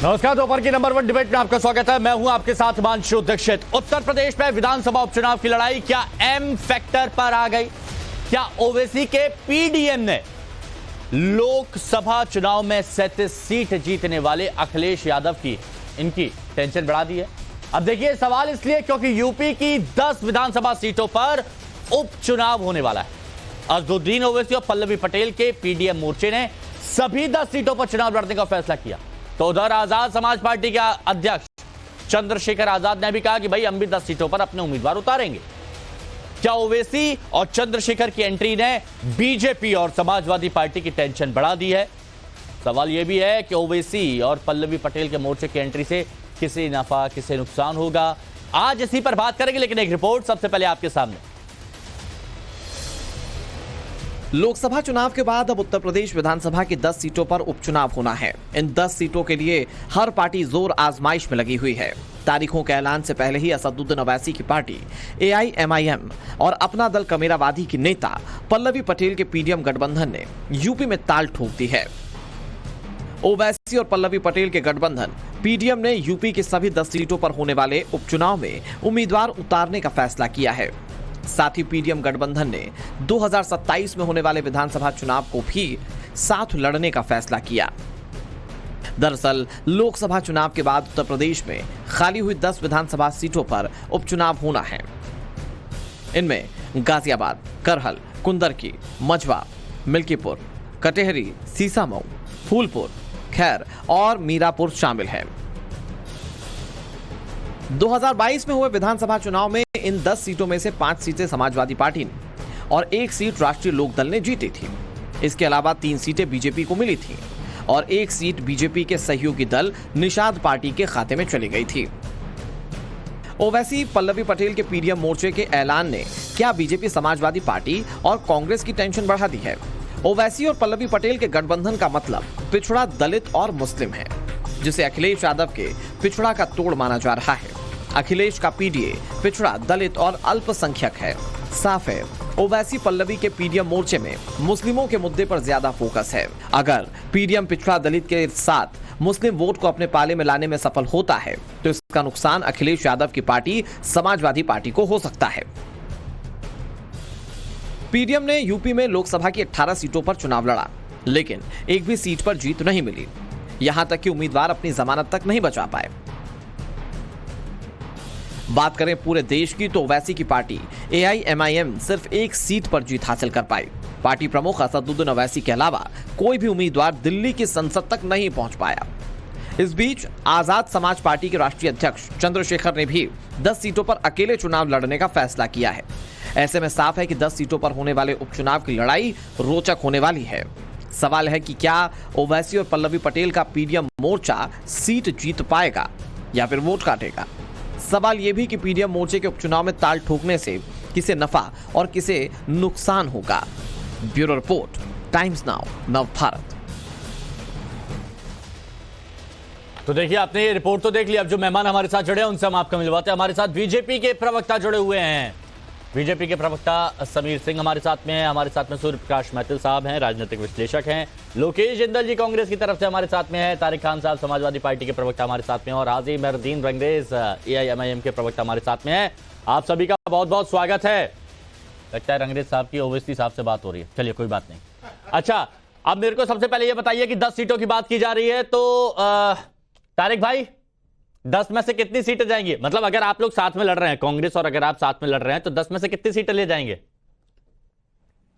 नमस्कार, दोपहर की नंबर 1 डिबेट में आपका स्वागत है। मैं हूं आपके साथ हिमांशु दीक्षित। उत्तर प्रदेश में विधानसभा उपचुनाव की लड़ाई क्या एम फैक्टर पर आ गई? क्या ओवैसी के पीडीएम ने लोकसभा चुनाव में 37 सीट जीतने वाले अखिलेश यादव की इनकी टेंशन बढ़ा दी है? अब देखिए, सवाल इसलिए क्योंकि यूपी की 10 विधानसभा सीटों पर उपचुनाव होने वाला है। अजदुद्दीन ओवैसी और पल्लवी पटेल के पीडीएम मोर्चे ने सभी 10 सीटों पर चुनाव लड़ने का फैसला किया। तो उधर आजाद समाज पार्टी के अध्यक्ष चंद्रशेखर आजाद ने भी कहा कि भाई हम भी 10 सीटों पर अपने उम्मीदवार उतारेंगे। क्या ओवैसी और चंद्रशेखर की एंट्री ने बीजेपी और समाजवादी पार्टी की टेंशन बढ़ा दी है? सवाल यह भी है कि ओवैसी और पल्लवी पटेल के मोर्चे की एंट्री से किसे नफा किसे नुकसान होगा। आज इसी पर बात करेंगे, लेकिन एक रिपोर्ट सबसे पहले आपके सामने। लोकसभा चुनाव के बाद अब उत्तर प्रदेश विधानसभा की 10 सीटों पर उपचुनाव होना है। इन 10 सीटों के लिए हर पार्टी जोर आजमाइश में लगी हुई है। तारीखों के ऐलान से पहले ही असदुद्दीन ओवैसी की पार्टी AIMIM और अपना दल कमेरावादी की नेता पल्लवी पटेल के पीडीएम गठबंधन ने यूपी में ताल ठोक दी है। ओवैसी और पल्लवी पटेल के गठबंधन पीडीएम ने यूपी की सभी 10 सीटों पर होने वाले उपचुनाव में उम्मीदवार उतारने का फैसला किया है। साथ ही पीडीएम गठबंधन ने 2027 में होने वाले विधानसभा चुनाव को भी साथ लड़ने का फैसला किया। दरअसल लोकसभा चुनाव के बाद उत्तर प्रदेश में खाली हुई 10 विधानसभा सीटों पर उपचुनाव होना है। इनमें गाजियाबाद, करहल, कुंदरकी, मझवा, मिल्कीपुर, कटेहरी, सीसामऊ, फूलपुर, खैर और मीरापुर शामिल है। 2022 में हुए विधानसभा चुनाव में इन 10 सीटों में से 5 सीटें समाजवादी पार्टी ने और 1 सीट राष्ट्रीय लोकदल ने जीती थी। इसके अलावा 3 सीटें बीजेपी को मिली थी और 1 सीट बीजेपी के सहयोगी दल निषाद पार्टी के खाते में चली गई थी। ओवैसी पल्लवी पटेल के पीडीएम मोर्चे के ऐलान ने क्या बीजेपी, समाजवादी पार्टी और कांग्रेस की टेंशन बढ़ा दी है? ओवैसी और पल्लवी पटेल के गठबंधन का मतलब पिछड़ा, दलित और मुस्लिम है, जिसे अखिलेश यादव के पिछड़ा का तोड़ माना जा रहा है। अखिलेश का पीडीए पिछड़ा, दलित और अल्पसंख्यक है। साफ है, ओवैसी पल्लवी के पीडीएम मोर्चे में मुस्लिमों के मुद्दे पर ज्यादा फोकस है। अगर पीडीएम पिछड़ा, दलित के साथ मुस्लिम वोट को अपने पाले में लाने में सफल होता है तो इसका नुकसान अखिलेश यादव की पार्टी समाजवादी पार्टी को हो सकता है। पीडीएम ने यूपी में लोकसभा की 18 सीटों पर चुनाव लड़ा, लेकिन एक भी सीट पर जीत नहीं मिली। यहां तक कि उम्मीदवार अपनी जमानत तक नहीं बचा पाए। बात करें पूरे देश की तो ओवैसी की पार्टी AIMIM सिर्फ 1 सीट पर जीत हासिल कर पाई। पार्टी प्रमुख असदुद्दीन ओवैसी के अलावा कोई भी उम्मीदवार दिल्ली की संसद तक नहीं पहुंच पाया। इस बीच आजाद समाज पार्टी के राष्ट्रीय अध्यक्ष चंद्रशेखर ने भी 10 सीटों पर अकेले चुनाव लड़ने का फैसला किया है। ऐसे में साफ है कि 10 सीटों पर होने वाले उपचुनाव की लड़ाई रोचक होने वाली है। सवाल है कि क्या ओवैसी और पल्लवी पटेल का पीडीएम मोर्चा सीट जीत पाएगा या फिर वोट काटेगा? सवाल यह भी कि पीडीएम मोर्चे के उपचुनाव में ताल ठोकने से किसे नफा और किसे नुकसान होगा। ब्यूरो रिपोर्ट, टाइम्स नाउ, नव भारत। तो देखिए, आपने ये रिपोर्ट तो देख लिया। अब जो मेहमान हमारे साथ जुड़े हैं उनसे हम आपको मिलवाते हैं। हमारे साथ बीजेपी के प्रवक्ता जुड़े हुए हैं। बीजेपी के प्रवक्ता समीर सिंह हमारे साथ में हैं। हमारे साथ में सूर्य प्रकाश महतिल साहब हैं, राजनीतिक विश्लेषक हैं। लोकेश जिंदल जी कांग्रेस की तरफ से हमारे साथ में है। तारिक खान साहब समाजवादी पार्टी के प्रवक्ता हमारे साथ में, और हाजी मेहरुद्दीन रंगरेज AIMIM के प्रवक्ता हमारे साथ में है। आप सभी का बहुत बहुत स्वागत है। लगता है रंगरेज साहब की ओवैसी साहब से बात हो रही है। चलिए, कोई बात नहीं। अच्छा, अब मेरे को सबसे पहले ये बताइए कि 10 सीटों की बात की जा रही है, तो तारिक भाई, 10 में से कितनी सीटें जाएंगी? मतलब अगर आप लोग साथ में लड़ रहे हैं, कांग्रेस और अगर आप साथ में लड़ रहे हैं, तो 10 में से कितनी सीटें ले जाएंगे?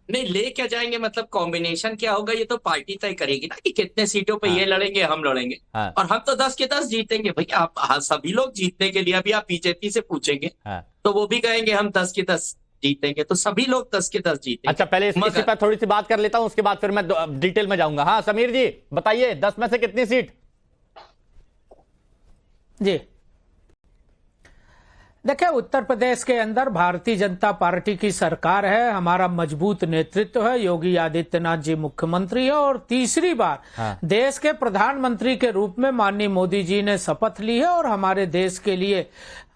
नहीं, ले क्या जाएंगे, मतलब कॉम्बिनेशन क्या होगा ये तो पार्टी तय करेगी ना कि कितने सीटों पे ये लड़ेंगे, हम लड़ेंगे। और हम तो 10 के 10 जीतेंगे भैया। आप सभी लोग जीतने के लिए, अभी आप बीजेपी से पूछेंगे तो वो भी कहेंगे हम 10 के 10 जीतेंगे, तो सभी लोग 10 के 10 जीतेंगे। अच्छा, पहले इसी पर थोड़ी सी बात कर लेता हूं, उसके बाद फिर मैं डिटेल में जाऊंगा। हाँ समीर जी, बताइए 10 में से कितनी सीट? जी देखिए, उत्तर प्रदेश के अंदर भारतीय जनता पार्टी की सरकार है। हमारा मजबूत नेतृत्व है। योगी आदित्यनाथ जी मुख्यमंत्री है और तीसरी बार देश के प्रधानमंत्री के रूप में माननीय मोदी जी ने शपथ ली है। और हमारे देश के लिए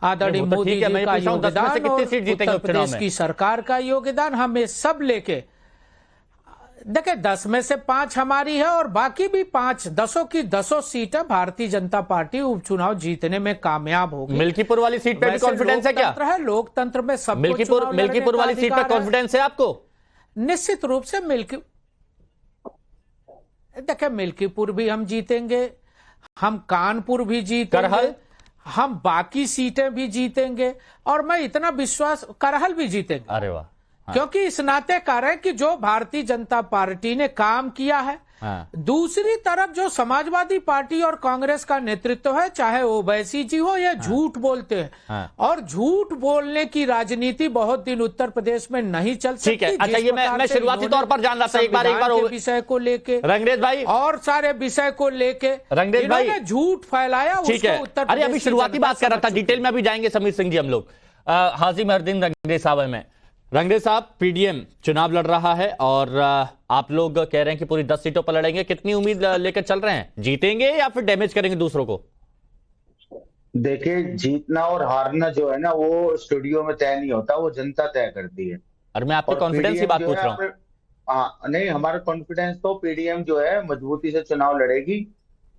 आदरणीय मोदी जी का योगदान और उत्तर प्रदेश की सरकार का योगदान, हम ये सब लेके देखिए 10 में से 5 हमारी है और बाकी भी 5, 10 की 10 सीटें भारतीय जनता पार्टी उपचुनाव जीतने में कामयाब होगी। मिल्कीपुर वाली सीट पे भी कॉन्फिडेंस है क्या? लोकतंत्र में सब मिल्कीपुर वाली सीट पे कॉन्फिडेंस है आपको? निश्चित रूप से देखिए मिल्कीपुर भी हम जीतेंगे, हम कानपुर भी जीतेंगे, हम बाकी सीटें भी जीतेंगे और मैं इतना विश्वास, करहल भी जीतेंगे। अरे वाह। हाँ। क्योंकि इस नाते कारण कि जो भारतीय जनता पार्टी ने काम किया है, हाँ। दूसरी तरफ जो समाजवादी पार्टी और कांग्रेस का नेतृत्व है, चाहे ओवैसी जी हो या झूठ बोलते हैं। हाँ। और झूठ बोलने की राजनीति बहुत दिन उत्तर प्रदेश में नहीं चल सकती। ठीक है, अच्छा ये मैं शुरुआती तौर पर जान रहा था, एक बार विषय को लेके रंगरेज भाई और सारे विषय को लेके रंगरेज भाई झूठ फैलाया। ठीक है, अरे अभी शुरुआती बात कर रहा था, डिटेल में अभी जाएंगे समीर सिंह जी हम लोग। हाजी महरुद्दीन रंगरेज साहब में, रंगरेज साहब पीडीएम चुनाव लड़ रहा है और आप लोग कह रहे हैं कि पूरी 10 सीटों पर लड़ेंगे, कितनी उम्मीद लेकर चल रहे हैं? जीतेंगे या फिर डैमेज करेंगे दूसरों को? देखिए, जीतना और हारना जो है ना वो स्टूडियो में तय नहीं होता, वो जनता तय करती है। और मैं आपके कॉन्फिडेंस की बात पूछ रहा हूँ। हाँ नहीं, हमारा कॉन्फिडेंस तो पीडीएम जो है मजबूती से चुनाव लड़ेगी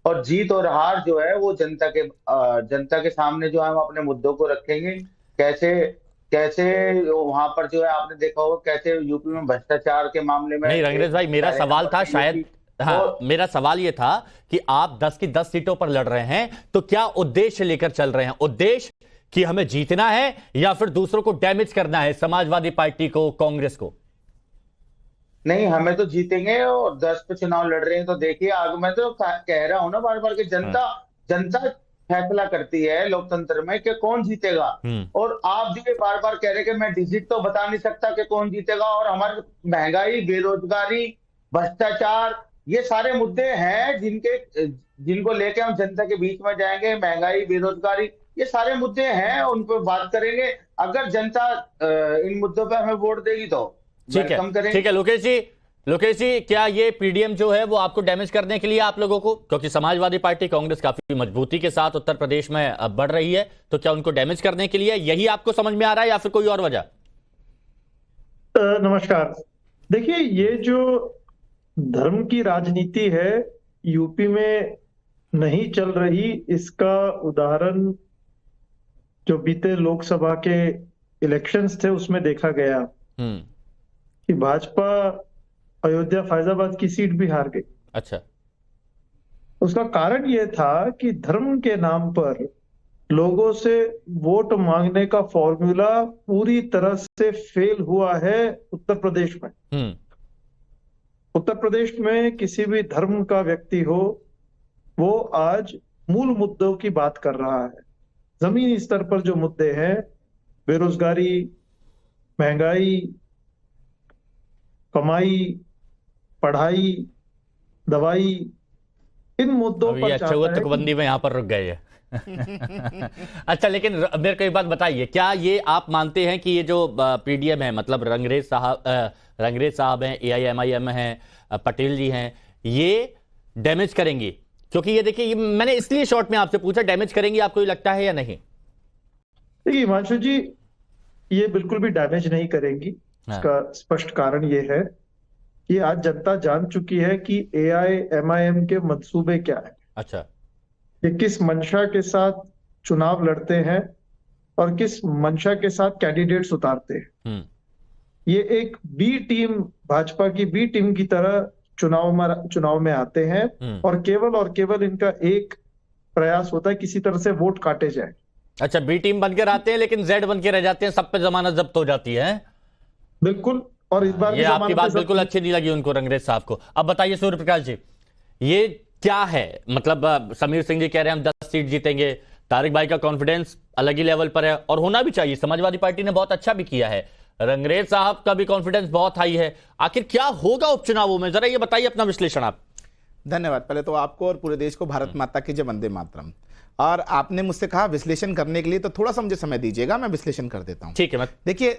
और जीत और हार जो है वो जनता के सामने जो है हम अपने मुद्दों को रखेंगे। कैसे वहां पर जो है आपने देखा होगा कैसे यूपी में भ्रष्टाचार के मामले में। नहीं रंगरेज भाई, मेरा सवाल था शायद, हाँ मेरा सवाल ये था कि आप 10 की 10 सीटों पर लड़ रहे हैं तो क्या उद्देश्य लेकर चल रहे हैं? उद्देश्य कि हमें जीतना है या फिर दूसरों को डैमेज करना है, समाजवादी पार्टी को, कांग्रेस को? नहीं, हमें तो जीतेंगे और 10 पे चुनाव लड़ रहे हैं तो देखिए आगे। मैं तो कह रहा हूं ना बार बार कि जनता फैसला करती है लोकतंत्र में कि कौन जीतेगा। और आप जो बार बार कह रहे हैं कि मैं डिजिट तो बता नहीं सकता कि कौन जीतेगा, और हमारे महंगाई, बेरोजगारी, भ्रष्टाचार, ये सारे मुद्दे हैं जिनको लेके हम जनता के बीच में जाएंगे। महंगाई, बेरोजगारी, ये सारे मुद्दे हैं, उन पर बात करेंगे। अगर जनता इन मुद्दों पर हमें वोट देगी तो वेलकम करेंगे। ठीक है लोकेश जी, क्या ये पीडीएम जो है वो आपको डैमेज करने के लिए आप लोगों को, क्योंकि समाजवादी पार्टी कांग्रेस काफी मजबूती के साथ उत्तर प्रदेश में बढ़ रही है, तो क्या उनको डैमेज करने के लिए यही आपको समझ में आ रहा है या फिर कोई और वजह? नमस्कार। देखिए, ये जो धर्म की राजनीति है यूपी में नहीं चल रही, इसका उदाहरण जो बीते लोकसभा के इलेक्शंस थे उसमें देखा गया कि भाजपा अयोध्या फैजाबाद की सीट भी हार गई। अच्छा। उसका कारण यह था कि धर्म के नाम पर लोगों से वोट मांगने का फॉर्मूला पूरी तरह से फेल हुआ है उत्तर प्रदेश में। उत्तर प्रदेश में किसी भी धर्म का व्यक्ति हो, वो आज मूल मुद्दों की बात कर रहा है। जमीनी स्तर पर जो मुद्दे हैं, बेरोजगारी, महंगाई, कमाई, पढ़ाई, दवाई, इन मुद्दों पर अच्छा हुआ तुकबंदी में यहां पर रुक गए अच्छा, लेकिन मेरे को एक बात बताइए, क्या ये आप मानते हैं कि ये जो पीडीएम है, मतलब रंगरेज साहब हैं, एआईएमआईएम हैं, पटेल जी हैं, ये डैमेज करेंगी? क्योंकि ये देखिए, ये मैंने इसलिए शॉर्ट में आपसे पूछा, डैमेज करेंगी आपको ये लगता है या नहीं? देखिए हिमांशु जी, ये बिल्कुल भी डैमेज नहीं करेंगी। इसका स्पष्ट कारण ये है कि आज जनता जान चुकी है कि एआईएमआईएम के मंसूबे क्या है। अच्छा। ये किस मंशा के साथ चुनाव लड़ते हैं और किस मंशा के साथ कैंडिडेट्स उतारते हैं। ये एक बी टीम, भाजपा की बी टीम की तरह चुनाव में आते हैं और केवल इनका एक प्रयास होता है किसी तरह से वोट काटे जाए। अच्छा, बी टीम बनकर आते हैं लेकिन जेड बन के रह जाते हैं, सब पे जमानत जब्त हो जाती है। बिल्कुल। और इस बार ये आपकी बात बिल्कुल अच्छी नहीं लगी उनको, रंगरेज साहब को। अब बताइए सूर्य प्रकाश जी, ये क्या है? मतलब समीर सिंह जी कह रहे हैं हम 10 सीट जीतेंगे, तारिक भाई का कॉन्फिडेंस अलग ही लेवल पर है और होना भी चाहिए, समाजवादी पार्टी ने बहुत अच्छा भी किया है, रंगरेज साहब का भी कॉन्फिडेंस बहुत हाई है। आखिर क्या होगा उपचुनावों में, जरा ये बताइए अपना विश्लेषण आप। धन्यवाद। पहले तो आपको और पूरे देश को भारत माता की जय, वंदे मातरम। और आपने मुझसे कहा विश्लेषण करने के लिए, तो थोड़ा सा मुझे समय दीजिएगा, मैं विश्लेषण कर देता हूं। ठीक है, मैं देखिए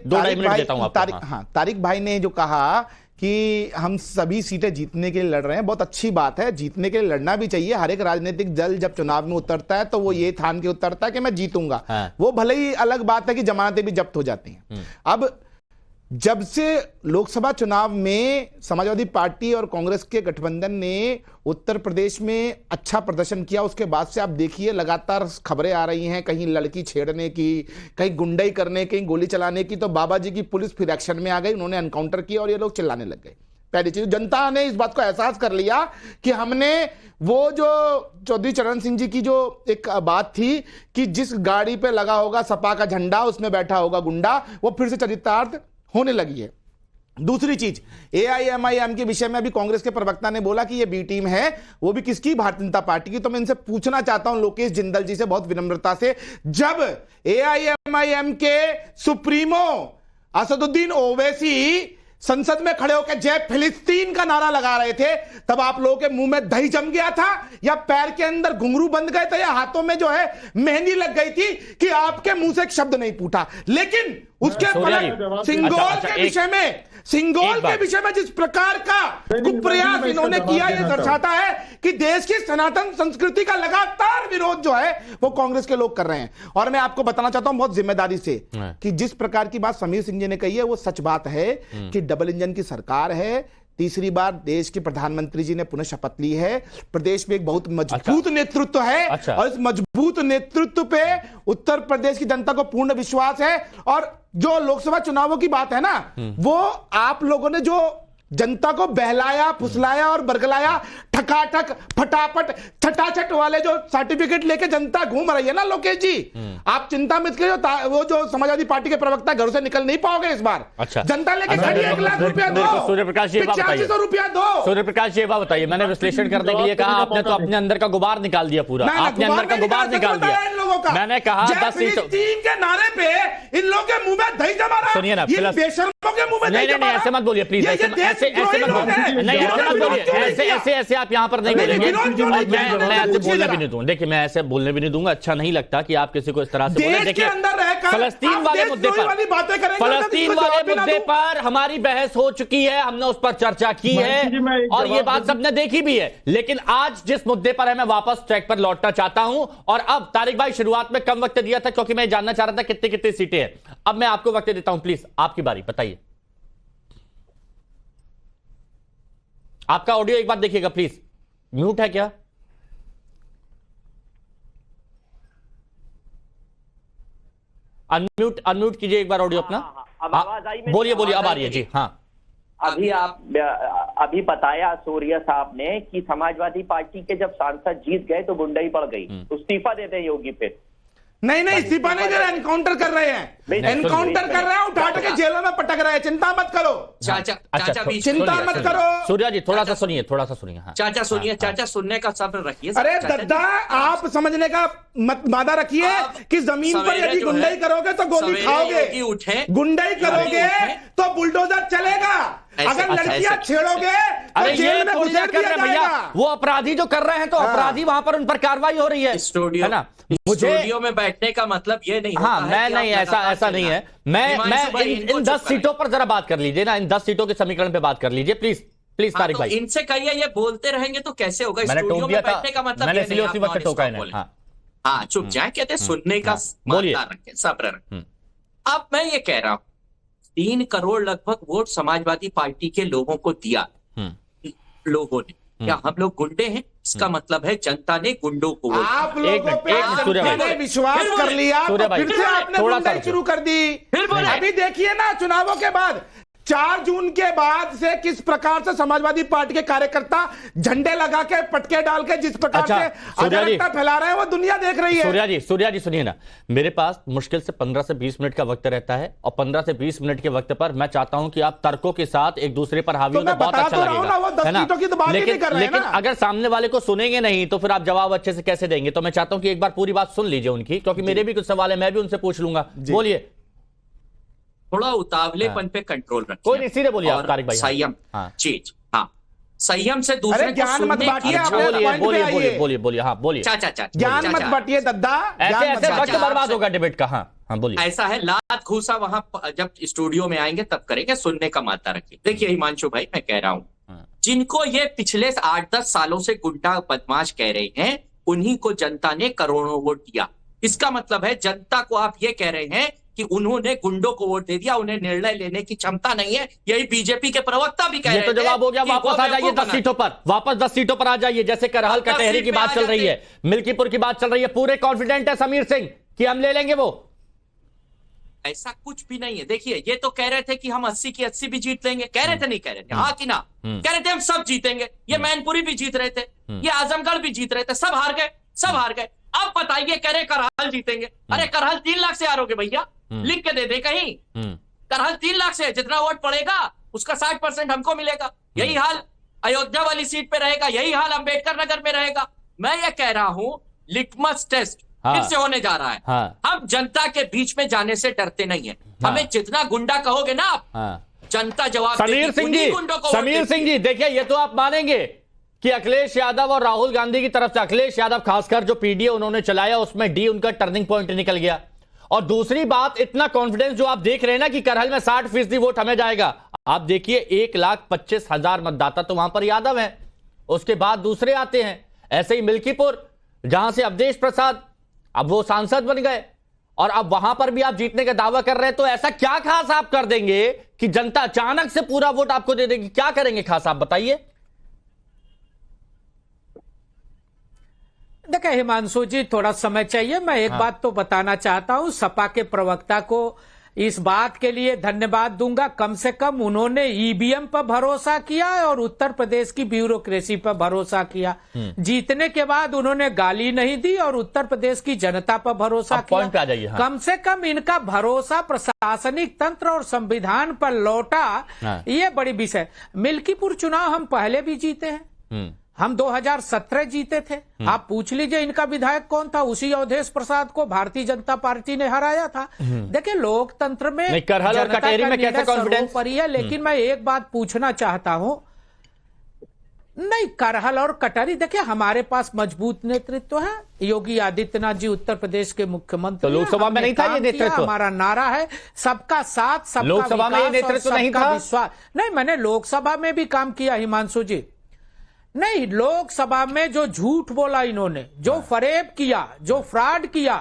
तारिक भाई ने जो कहा कि हम सभी सीटें जीतने के लिए लड़ रहे हैं, बहुत अच्छी बात है, जीतने के लिए लड़ना भी चाहिए। हर एक राजनीतिक दल जब चुनाव में उतरता है तो वो ये ठान के उतरता है कि मैं जीतूंगा। वो भले ही अलग बात है कि जमानतें भी जब्त हो जाती हैं। अब जब से लोकसभा चुनाव में समाजवादी पार्टी और कांग्रेस के गठबंधन ने उत्तर प्रदेश में अच्छा प्रदर्शन किया, उसके बाद से आप देखिए लगातार खबरें आ रही हैं, कहीं लड़की छेड़ने की, कहीं गुंडाई करने, कहीं गोली चलाने की। तो बाबा जी की पुलिस फिर एक्शन में आ गई, उन्होंने एनकाउंटर किया और ये लोग चिल्लाने लग गए। पहली चीज, जनता ने इस बात को एहसास कर लिया कि हमने वो जो चौधरी चरण सिंह जी की जो एक बात थी कि जिस गाड़ी पे लगा होगा सपा का झंडा उसमें बैठा होगा गुंडा, वो फिर से चरितार्थ होने लगी है। दूसरी चीज, एआईएमआईएम के विषय में अभी कांग्रेस के प्रवक्ता ने बोला कि ये बी टीम है, वो भी किसकी? भारतीय जनता पार्टी की। तो मैं इनसे पूछना चाहता हूं लोकेश जिंदल जी से बहुत विनम्रता से, जब एआईएमआईएम के सुप्रीमो असदुद्दीन ओवैसी संसद में खड़े होकर जय फिलिस्तीन का नारा लगा रहे थे, तब आप लोगों के मुंह में दही जम गया था, या पैर के अंदर घुंघरू बंध गए थे, या हाथों में जो है मेहंदी लग गई थी कि आपके मुंह से एक शब्द नहीं फूटा? लेकिन उसके पलट सिंगोल के विषय में, सिंगोल के विषय में जिस प्रकार का कुप्रयास इन्होंने किया, यह दर्शाता है कि देश की सनातन संस्कृति का लगातार विरोध जो है वो कांग्रेस के लोग कर रहे हैं। और मैं आपको बताना चाहता हूं बहुत जिम्मेदारी से कि जिस प्रकार की बात समीर सिंह जी ने कही है वो सच बात है कि डबल इंजन की सरकार है, तीसरी बार देश के प्रधानमंत्री जी ने पुनः शपथ ली है, प्रदेश में एक बहुत मजबूत नेतृत्व है। और इस मजबूत नेतृत्व पे उत्तर प्रदेश की जनता को पूर्ण विश्वास है। और जो लोकसभा चुनावों की बात है ना, वो आप लोगों ने जो जनता को बहलाया, फुसलाया और बरगलाया, ठकाठक फटाफट छटाछट वाले जो सर्टिफिकेट लेके जनता घूम रही है ना लोकेश जी, आप चिंता मत करिए, वो जो समाजवादी पार्टी के प्रवक्ता घर से निकल नहीं पाओगे इस बार। अच्छा, जनता लेके खड़ी है, 1 लाख रुपया दो, सूर्यप्रकाश जी 8500 रुपया दो। सूर्यप्रकाश जी बताइए, मैंने विश्लेषण करने के लिए कहा, आपने तो अपने अंदर का गुबार निकाल दिया पूरा, आपने अंदर का गुबार निकाल दिया इन लोगों का। मैंने कहा 10 सीटों के नारे पे इन लोगों के मुंह में दही जमा रहा। सुनिए ना, बेशर्मों के मुंह में दही जमा रहा। ऐसे मत बोलिए प्लीज, ऐसे मत बोलिए, ऐसे आप यहाँ पर नहीं बोलेंगे, मैं ऐसे बोलने भी नहीं दूंगा। देखिए, मैं ऐसे बोलने भी नहीं दूंगा, अच्छा नहीं लगता कि आप किसी को इस तरह से बोले। देखिए, फलस्तीन वाले मुद्दे पर हमारी बहस हो चुकी है, हमने उस पर चर्चा की है और ये बात सबने देखी भी है। लेकिन आज जिस मुद्दे पर है, मैं वापस ट्रैक पर लौटना चाहता हूं। और अब तारिक भाई, शुरुआत में कम वक्त दिया था क्योंकि मैं जानना चाह रहा था कितनी कितनी सीटें हैं। अब मैं आपको वक्त देता हूं, प्लीज आपकी बारी, बताइए। आपका ऑडियो एक बार देखिएगा प्लीज, म्यूट है क्या? अनम्यूट कीजिए एक बार ऑडियो अपना। अब आवाज आई? बोलिए बोलिए, अब आ रही है जी। हाँ, अभी बताया सूर्य साहब ने कि समाजवादी पार्टी के जब सांसद जीत गए तो गुंडाई बढ़ गई, इस्तीफा देते हैं योगी पे। नहीं, इस्तीफा नहीं दे रहे, एनकाउंटर कर रहे हैं, एनकाउंटर कर रहे हैं, उठा के जेलों में पटक रहे हैं। चिंता मत करो चाचा, चिंता मत करो। सूर्या जी थोड़ा सा सुनिए, थोड़ा सा सुनिए। चाचा सुनिए, चाचा सुनने का सब्र रखिए। अरे दद्दा, आप समझने का मत मादा रखिए कि जमीन पर यदि गुंडाई करोगे तो गोली खाओगे, उठे गुंडाई करोगे तो बुलडोजर चलेगा, अगर लड़कियां छेड़ोगे तो जेल में घुसेड़ दिया जाएगा। वो अपराधी जो कर रहे हैं तो अपराधी वहां पर उन पर कार्रवाई हो रही है ना। स्टूडियो में बैठने का मतलब ये नहीं हाँ, मैं नहीं, ऐसा नहीं है। मैं इन 10 सीटों पर जरा बात कर लीजिए ना, इन 10 सीटों के समीकरण पे बात कर लीजिए प्लीज तारिक भाई। इनसे कहिए, ये बोलते रहेंगे तो कैसे होगा? स्टूडियो में बैठने का मतलब मैंने इसलिए उसी वक्त टोका है। हाँ, चुप जाए, कहते सुनने का रखें, सब्र रखें। अब मैं ये कह रहा हूं, 3 करोड़ लगभग वोट समाजवादी पार्टी के लोगों को दिया लोगों ने। क्या हम लोग गुंडे हैं? इसका मतलब है जनता ने गुंडों को वोट। आप लोगों पे जनता ने विश्वास कर लिया तो फिर से आपने गुंडाई शुरू कर दी। अभी देखिए ना, चुनावों के बाद 4 जून के बाद से किस प्रकार से समाजवादी पार्टी के कार्यकर्ता झंडे लगा के, पटके डाल के जिस प्रकार से अराजकता फैला रहे हैं वो दुनिया देख रही है। सूर्या जी सुनिए ना, मेरे पास मुश्किल से 15 से 20 मिनट का वक्त रहता है और 15 से 20 मिनट के वक्त पर मैं चाहता हूं कि आप तर्कों के साथ एक दूसरे पर हावी हो तो बहुत अच्छा लगेगा, है ना। लेकिन अगर सामने वाले को सुनेंगे नहीं तो फिर आप जवाब अच्छे से कैसे देंगे? तो मैं चाहता हूं कि एक बार पूरी बात सुन लीजिए उनकी, क्योंकि मेरे भी कुछ सवाल है, मैं भी उनसे पूछ लूंगा। बोलिए। थोड़ा उतावलेपन पे कंट्रोल रखिए। कोई नहीं, सीधे बोलिए आप तारिक भाई। संयम चीज, हाँ, संयम से दूसरे को ज्ञान मत बांटिए। बोलिए। हाँ बोलिए। चाचा ज्ञान मत बांटिए दद्दा, ऐसे वक्त बर्बाद होगा डिबेट का। हाँ बोलिए। ऐसा है, लात घूसा वहां जब स्टूडियो में आएंगे तब करेंगे, सुनने का माता रखिए। देखिए हिमांशु भाई, मैं कह रहा हूं, जिनको ये पिछले 8-10 सालों से गुंडा बदमाश कह रहे हैं, उन्हीं को जनता ने करोड़ों वोट दिया। इसका मतलब है जनता को आप ये कह रहे हैं कि उन्होंने गुंडों को वोट दे दिया, उन्हें निर्णय लेने की क्षमता नहीं है। यही बीजेपी के प्रवक्ता भी कह रहे थे। ये तो जवाब हो गया। वापस आ जाइए 10 सीटों पर, वापस 10 सीटों पर आ जाइए। जैसे करहल कटहरी की बात चल रही है, मिल्कीपुर की बात चल रही है, पूरे कॉन्फिडेंट है समीर सिंह कि हम ले लेंगे वो? ऐसा कुछ भी नहीं है। देखिए, ये तो कह रहे थे कि हम 80 की 80 भी जीत लेंगे, कह रहे थे, नहीं कह रहे थे, हाँ कि ना? कह रहे थे हम सब जीतेंगे। ये मैनपुरी भी जीत रहे थे, ये आजमगढ़ भी जीत रहे थे, सब हार गए, सब हार गए। अब बताइए, कह रहे करहल जीतेंगे। अरे करहल 3 लाख से हारोगे भैया, लिख के दे दे कहीं। करहल 3 लाख से, जितना वोट पड़ेगा उसका 60% हमको मिलेगा। यही हाल अयोध्या वाली सीट पे रहेगा, यही हाल अंबेडकर नगर में रहेगा। मैं ये कह रहा हूं, लिटमस टेस्ट फिर से होने जा रहा है। हम जनता के बीच में जाने से डरते नहीं है। हमें जितना गुंडा कहोगे ना आप, जनता जवाब समीर सिंह जी, समीर सिंह जी, देखिए ये तो आप मानेंगे कि अखिलेश यादव और राहुल गांधी की तरफ से, अखिलेश यादव खासकर जो पीडीए उन्होंने चलाया उसमें डी उनका टर्निंग पॉइंट निकल गया। और दूसरी बात, इतना कॉन्फिडेंस जो आप देख रहे हैं ना कि करहल में 60% वोट हमें जाएगा। आप देखिए 1,25,000 मतदाता तो वहां पर यादव हैं, उसके बाद दूसरे आते हैं। ऐसे ही मिल्कीपुर, जहां से अवधेश प्रसाद अब वो सांसद बन गए, और अब वहां पर भी आप जीतने का दावा कर रहे हैं। तो ऐसा क्या खास आप कर देंगे कि जनता अचानक से पूरा वोट आपको दे देगी? क्या करेंगे खास, आप बताइए। देखिए हिमांशु जी, थोड़ा समय चाहिए। मैं एक बात तो बताना चाहता हूं, सपा के प्रवक्ता को इस बात के लिए धन्यवाद दूंगा। कम से कम उन्होंने ईवीएम पर भरोसा किया और उत्तर प्रदेश की ब्यूरोक्रेसी पर भरोसा किया। जीतने के बाद उन्होंने गाली नहीं दी और उत्तर प्रदेश की जनता पर भरोसा किया। पॉइंट पे आ जाइए। कम से कम इनका भरोसा प्रशासनिक तंत्र और संविधान पर लौटा, ये बड़ी विषय। मिल्कीपुर चुनाव हम पहले भी जीते हैं, हम 2017 जीते थे। आप पूछ लीजिए इनका विधायक कौन था, उसी अवधेश प्रसाद को भारतीय जनता पार्टी ने हराया था। देखिए लोकतंत्र में करहल और कटहरी में कैसा कॉन्फिडेंस परी है। लेकिन मैं एक बात पूछना चाहता हूं, नहीं करहल और कटहरी, देखिए हमारे पास मजबूत नेतृत्व है। योगी आदित्यनाथ जी उत्तर प्रदेश के मुख्यमंत्री, तो लोकसभा में नहीं था ये नेतृत्व? हमारा नारा है सबका साथ, सबका लोकसभा में ये नेतृत्व नहीं था? विश्वास नहीं, मैंने लोकसभा में भी काम किया हिमांशु जी। नहीं, लोकसभा में जो झूठ बोला इन्होंने, जो फरेब किया, जो फ्रॉड किया।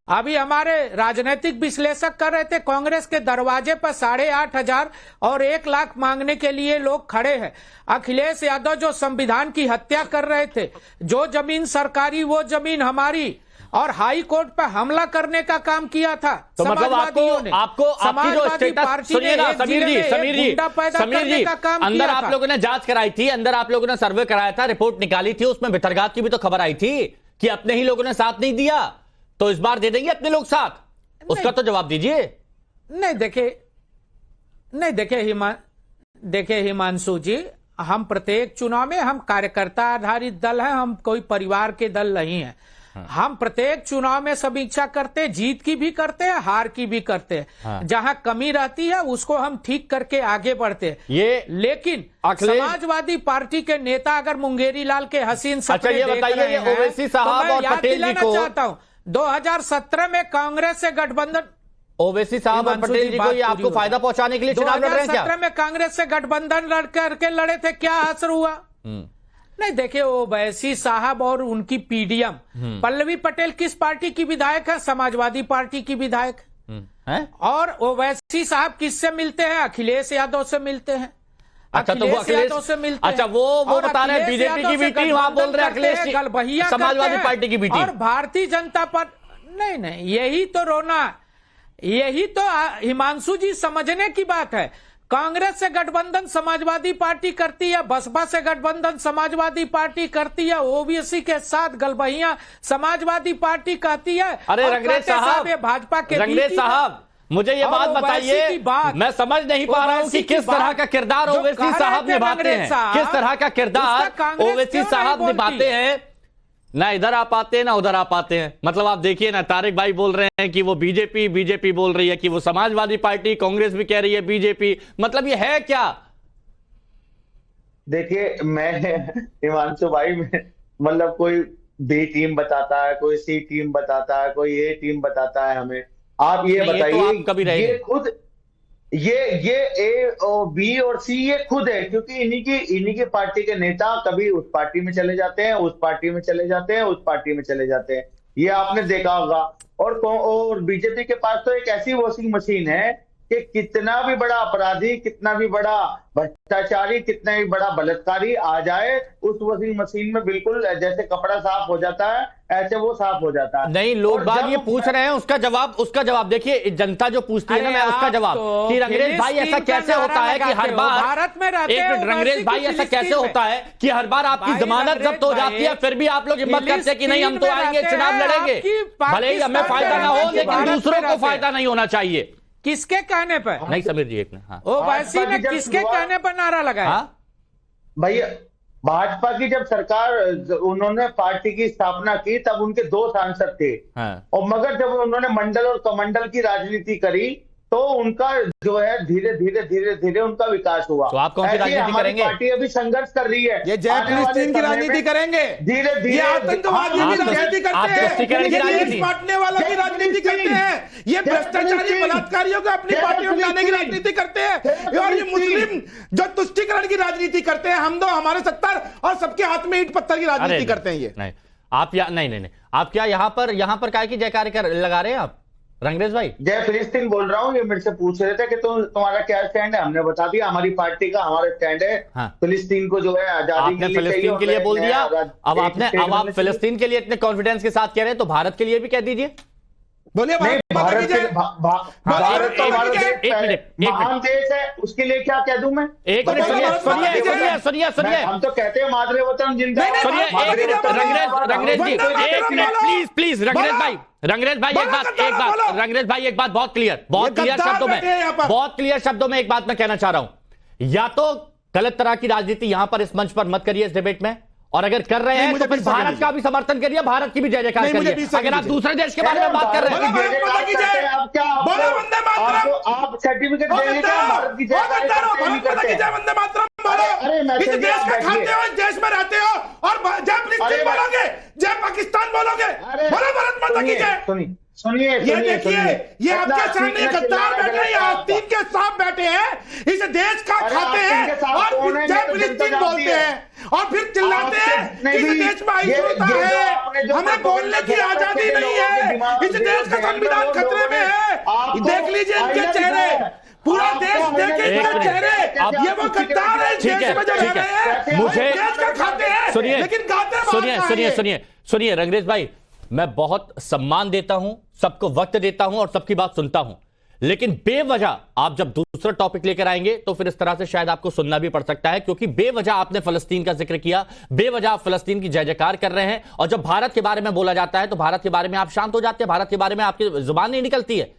अभी हमारे राजनीतिक विश्लेषक कर रहे थे, कांग्रेस के दरवाजे पर 8,500 और 1 लाख मांगने के लिए लोग खड़े हैं। अखिलेश यादव जो संविधान की हत्या कर रहे थे, जो जमीन सरकारी वो जमीन हमारी, और हाई कोर्ट पर हमला करने का काम किया था। तो मतलब आपको आपकी जो स्टेटस, सुनिए ना समीर जी, अंदर आप लोगों ने जांच कराई थी, अंदर आप लोगों ने सर्वे कराया था, रिपोर्ट निकाली थी, उसमें भितरघात की भी तो खबर आई थी कि अपने ही लोगों ने साथ नहीं दिया। तो इस बार दे देंगे अपने लोग साथ, उसका तो जवाब दीजिए। नहीं देखिए हिमांशु जी, हम प्रत्येक चुनाव में, हम कार्यकर्ता आधारित दल है, हम कोई परिवार के दल नहीं है। हम प्रत्येक चुनाव में समीक्षा करते हैं, जीत की भी करते हैं, हार की भी करते हैं। जहां कमी रहती है उसको हम ठीक करके आगे बढ़ते हैं। लेकिन समाजवादी पार्टी के नेता अगर मुंगेरी लाल के हसीन सपने देख रहे हैं, ओवैसी साहब और पटेल जी को चाहता हूं, 2017 में कांग्रेस से गठबंधन, ओवैसी साहब और पटेल जी को ये आपको फायदा पहुंचाने के लिए चुनाव लड़ रहे हैं क्या? 2017 में कांग्रेस से गठबंधन लड़ करके लड़े थे, क्या असर हुआ? नहीं, देखिए ओवैसी साहब और उनकी पीडीएम, पल्लवी पटेल किस पार्टी की विधायक है? समाजवादी पार्टी की विधायक है। और ओवैसी साहब किससे मिलते हैं? अखिलेश यादव से मिलते हैं। अच्छा, तो वो अखिलेश से मिलते हैं। अच्छा, वो बता रहे हैं बीजेपी की भी टीम, आप बोल रहे हैं अखिलेश की समाजवादी पार्टी की भी टीम और भारतीय जनता पार्टी। नहीं, यही तो रोना, यही तो हिमांशु जी समझने की बात है। कांग्रेस से गठबंधन समाजवादी पार्टी करती है, बसपा से गठबंधन समाजवादी पार्टी करती है, ओबीसी के साथ गलबहियां समाजवादी पार्टी कहती है। अरे रंगरेज साहब, भाजपा के रंगरेज साहब, मुझे ये बात बताइए, मैं समझ नहीं पा रहा हूं कि किस तरह का किरदार ओवैसी साहब निभाते हैं, किस तरह का किरदार ओवैसी साहब निभाते हैं। ना इधर आ पाते हैं ना उधर आ पाते हैं। मतलब आप देखिए ना, तारिक भाई बोल रहे हैं कि वो बीजेपी बोल रही है कि वो समाजवादी पार्टी, कांग्रेस भी कह रही है बीजेपी। मतलब ये है क्या? देखिए मैं हिमांशु भाई, मतलब कोई बी टीम बताता है, कोई सी टीम बताता है, कोई ए टीम बताता है हमें। आप ये बताइए, ये खुद ये ए और बी और सी ये खुद है, क्योंकि इन्हीं की पार्टी के नेता कभी उस पार्टी में चले जाते हैं, उस पार्टी में चले जाते हैं, उस पार्टी में चले जाते हैं। ये आपने देखा होगा। और बीजेपी के पास तो एक ऐसी वॉशिंग मशीन है कि कितना भी बड़ा अपराधी, कितना भी बड़ा भ्रष्टाचारी, कितना भी बड़ा बलात्कारी आ जाए, उस वॉशिंग मशीन में बिल्कुल जैसे कपड़ा साफ हो जाता है ऐसे वो साफ हो जाता है। नहीं, लोग बात ये पूछ रहे हैं, उसका जवाब देखिए, जनता जो पूछती है ना, मैं उसका जवाब कि रंगरेज भाई ऐसा कैसे होता है कि हर बार भारत में रहते हैं, रंगरेज भाई ऐसा कैसे होता है कि हर बार आपकी जमानत जब्त हो जाती है, फिर भी आप लोग हिम्मत करते हैं कि नहीं हम तो आएंगे, चुनाव लड़ेंगे, भले ही हमें फायदा ना हो लेकिन दूसरों को फायदा नहीं होना चाहिए। किसके कहने पर? नहीं समीर जी, एक ने हाँ ओवैसी ने किसके कहने पर नारा लगाया? भैया भाजपा की जब सरकार, उन्होंने पार्टी की स्थापना की तब उनके 2 सांसद थे, और मगर जब उन्होंने मंडल और कमंडल की राजनीति करी तो उनका जो है धीरे धीरे उनका विकास हुआ। तो आप कौन सी राजनीति करेंगे? पार्टी अभी संघर्ष कर रही है, ये जय फिलिस्तीन की राजनीति करेंगे, धीरे धीरे आतंकवादी की राजनीति करते हैं, ये बांटने वालों की राजनीति करते हैं, ये भ्रष्टाचारी बलात्कारियों को अपनी पार्टियों में लाने की राजनीति करते हैं, और ये मुस्लिम जो तुष्टीकरण की राजनीति करते हैं, हम दो हमारे 70 और सबके हाथ में ईंट पत्थर की राजनीति करते हैं। ये नहीं आप नहीं आप क्या यहाँ पर काय की जयकार लगा रहे हैं आप रंगरेज भाई? जय फिलिस्तीन बोल रहा हूँ, ये मेरे से पूछ रहे थे कि तुम्हारा क्या स्टैंड है, हमने बता दिया हमारी पार्टी का हमारा स्टैंड है। हाँ। फिलिस्तीन को जो है आजादी आपने फिलिस्तीन के लिए बोल दिया, अब आप फिलिस्तीन के लिए इतने कॉन्फिडेंस के साथ कह रहे हैं तो भारत के लिए भी कह दीजिए। बोलिए भारत तो महान देश है, उसके लिए क्या कह दूं मैं? एक मिनट सुनिए, हम तो कहते हैं मादरे वतन जिंदा। रंगरेज जी एक मिनट प्लीज रंगरेज भाई एक बात बहुत क्लियर शब्दों में एक बात मैं कहना चाह रहा हूं, या तो गलत तरह की राजनीति यहां पर इस मंच पर मत करिए इस डिबेट में, और अगर कर रहे हैं तो फिर भारत का भी समर्थन करिए, भारत की भी जय जयकार करिए। अगर आप दूसरे देश के बारे में बात कर रहे हैं आप सर्टिफिकेट देंगे क्या भारत की जय? अरे इस देश का खाते हो, इस देश में रहते हो और जय फिलिस्तीन बोलोगे, जय पाकिस्तान बोलोगे, बोलो भारत माता की जय। सुनिए, ये देखिए, ये आपके सामने गद्दार बैठे हैं, आस्तीन के सांप बैठे हैं, इस देश का खाते हैं और जय फिलिस्तीन बोलते हैं और फिर चिल्लाते हैं इस देश में अहिंसा है, हमें बोलने की आजादी नहीं है, इस देश का संविधान खतरे में है। देख लीजिए इनके चेहरे, पूरा देश देखे इनके चेहरे, ये वो गद्दार है देश में जो रह रहे हैं, मुझे देश का खाते हैं लेकिन गाते। सुनिए रंगरेज भाई, मैं बहुत सम्मान देता हूं, सबको वक्त देता हूं और सबकी बात सुनता हूं, लेकिन बेवजह आप जब दूसरा टॉपिक लेकर आएंगे तो फिर इस तरह से शायद आपको सुनना भी पड़ सकता है, क्योंकि बेवजह आपने फलस्तीन का जिक्र किया, बेवजह आप फलस्तीन की जय जयकार कर रहे हैं, और जब भारत के बारे में बोला जाता है तो भारत के बारे में आप शांत हो जाते हैं, भारत के बारे में आपकी जुबान नहीं निकलती है,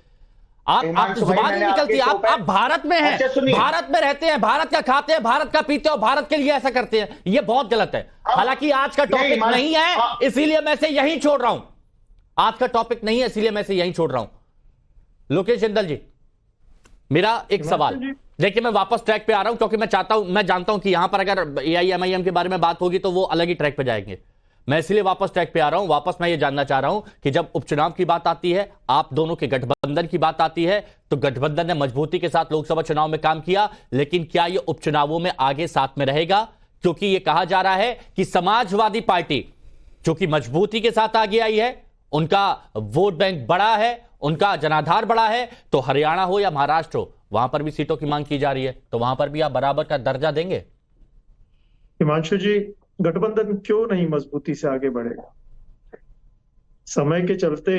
आप जुबान नहीं निकलती, आप भारत में हैं, भारत में रहते हैं, भारत का खाते हैं, भारत का पीते हैं और भारत के लिए ऐसा करते हैं, ये बहुत गलत है। हालांकि आज का टॉपिक नहीं है इसीलिए मैं इसे यहीं छोड़ रहा हूं, आज का टॉपिक नहीं है इसीलिए मैं इसे यहीं छोड़ रहा हूं। लोकेश जिंदल जी, मेरा एक सवाल, देखिए मैं वापस ट्रैक पे आ रहा हूं क्योंकि मैं जानता हूं कि यहां पर अगर AIMIM के बारे में बात होगी तो वो अलग ही ट्रैक पे जाएंगे, मैं इसलिए वापस ट्रैक पे आ रहा हूं। वापस मैं ये जानना चाह रहा हूं कि जब उपचुनाव की बात आती है, आप दोनों के गठबंधन की बात आती है, तो गठबंधन ने मजबूती के साथ लोकसभा चुनाव में काम किया, लेकिन क्या ये उपचुनावों में आगे साथ में रहेगा? क्योंकि ये कहा जा रहा है कि समाजवादी पार्टी जो कि मजबूती के साथ आगे आई है, उनका वोट बैंक बड़ा है, उनका जनाधार बड़ा है, तो हरियाणा हो या महाराष्ट्र हो वहां पर भी सीटों की मांग की जा रही है, तो वहां पर भी आप बराबर का दर्जा देंगे? हिमांशु जी, गठबंधन क्यों नहीं मजबूती से आगे बढ़ेगा? समय के चलते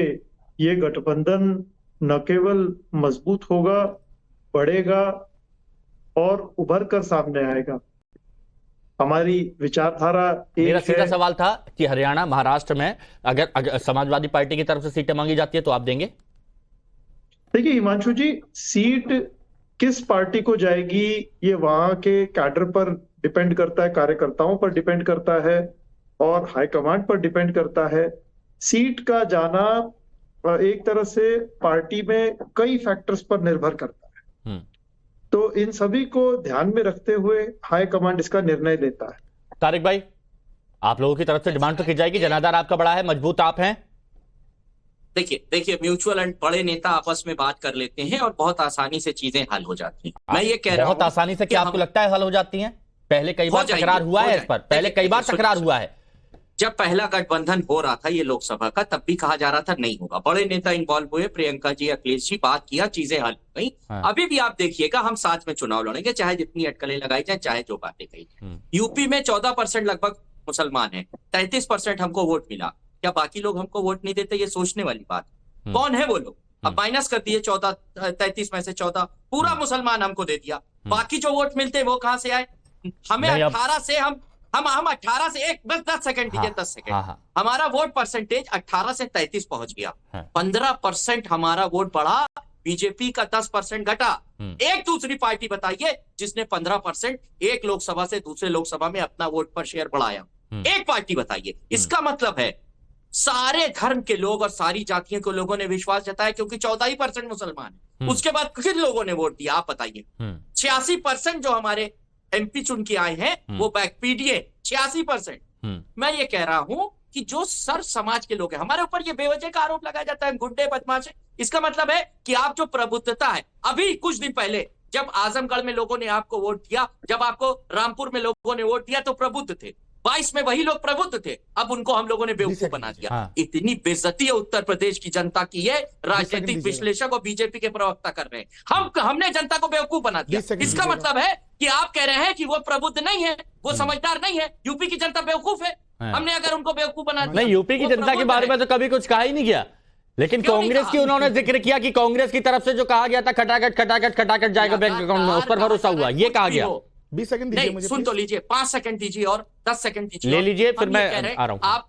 ये गठबंधन न केवल मजबूत होगा, बढ़ेगा और उभर कर सामने आएगा। हमारी विचारधारा मेरा सीधा सवाल था कि हरियाणा महाराष्ट्र में अगर समाजवादी पार्टी की तरफ से सीटें मांगी जाती है तो आप देंगे? देखिए हिमांशु जी, सीट किस पार्टी को जाएगी ये वहां के कैडर पर डिपेंड करता है, कार्यकर्ताओं पर डिपेंड करता है और हाईकमांड पर डिपेंड करता है। सीट का जाना एक तरह से पार्टी में कई फैक्टर्स पर निर्भर करता है, तो इन सभी को ध्यान में रखते हुए हाईकमांड इसका निर्णय लेता है। तारिक भाई, आप लोगों की तरफ से डिमांड तो की जाएगी, जनाधार आपका बड़ा है, मजबूत आप हैं। देखिए म्यूचुअल एंड बड़े नेता आपस में बात कर लेते हैं और बहुत आसानी से चीजें हल हो जाती हैं। मैं ये कह रहा हूं बहुत आसानी से, क्या आपको लगता है हल हो जाती हैं? पहले कई बार तकरार हुआ है इस पर, पहले कई बार तकरार हुआ है। जब पहला गठबंधन हो रहा था ये लोकसभा का, तब भी कहा जा रहा था नहीं होगा। बड़े नेता इन्वॉल्व हुए, प्रियंका जी, अखिलेश जी, बात किया, चीजें हल हो गई। अभी भी आप देखिएगा हम साथ में चुनाव लड़ेंगे, चाहे जितनी अटकलें लगाई जाए, चाहे जो बातें कही जाए। यूपी में 14% लगभग मुसलमान है, 33% हमको वोट मिला। क्या बाकी लोग हमको वोट नहीं देते? ये सोचने वाली बात। कौन है वो लोग? अब माइनस कर दिए 14, 33 में से 14 पूरा मुसलमान हमको दे दिया। बाकी जो वोट मिलते वो कहां से आए? हमें 18 से हम 18 से एक बस 10 सेकंड दीजिए, 10 सेकंड। हमारा वोट परसेंटेज 18 से 33 पहुंच गया। 15% हमारा वोट बढ़ा, बीजेपी का 10% घटा। एक दूसरी पार्टी बताइए जिसने 15% एक लोकसभा से दूसरे लोकसभा में अपना वोट पर शेयर बढ़ाया? एक पार्टी बताइए। इसका मतलब है सारे धर्म के लोग और सारी जातियों के लोगों ने विश्वास जताया, क्योंकि 14% मुसलमान है। उसके बाद किन लोगों ने वोट दिया आप बताइए? 86% जो हमारे एमपी चुन के आए हैं वो बैक पीडीए 86%। मैं ये कह रहा हूं कि जो सर समाज के लोग हैं, हमारे ऊपर ये बेवजह का आरोप लगाया जाता है, गुंडे बदमाश है। इसका मतलब है कि आप जो प्रबुद्धता है, अभी कुछ दिन पहले जब आजमगढ़ में लोगों ने आपको वोट दिया, जब आपको रामपुर में लोगों ने वोट दिया तो प्रबुद्ध थे। 22 में वही लोग प्रबुद्ध थे, अब उनको हम लोगों ने बेवकूफ बना दिया। इतनी बेइज्जती है उत्तर प्रदेश की जनता की, ये राजनीतिक विश्लेषक और बीजेपी के प्रवक्ता कर रहे हैं। हमने जनता को बेवकूफ बना दिया। इसका मतलब है कि आप कह रहे हैं कि वो प्रबुद्ध नहीं है, वो समझदार नहीं है, यूपी की जनता बेवकूफ है। हमने अगर उनको बेवकूफ बना दिया, नहीं, यूपी की जनता के बारे में तो कभी कुछ कहा ही नहीं गया, लेकिन कांग्रेस की उन्होंने जिक्र किया कि कांग्रेस की तरफ से जो कहा गया था खटाखट जाएगा बैंक अकाउंट में, उस पर भरोसा हुआ, ये कहा गया। 20 सेकंड दीजिए मुझे, सुन तो लीजिए, 5 सेकंड दीजिए और 10 सेकंड दीजिए, ले लीजिए, फिर मैं आ रहा हूं। आप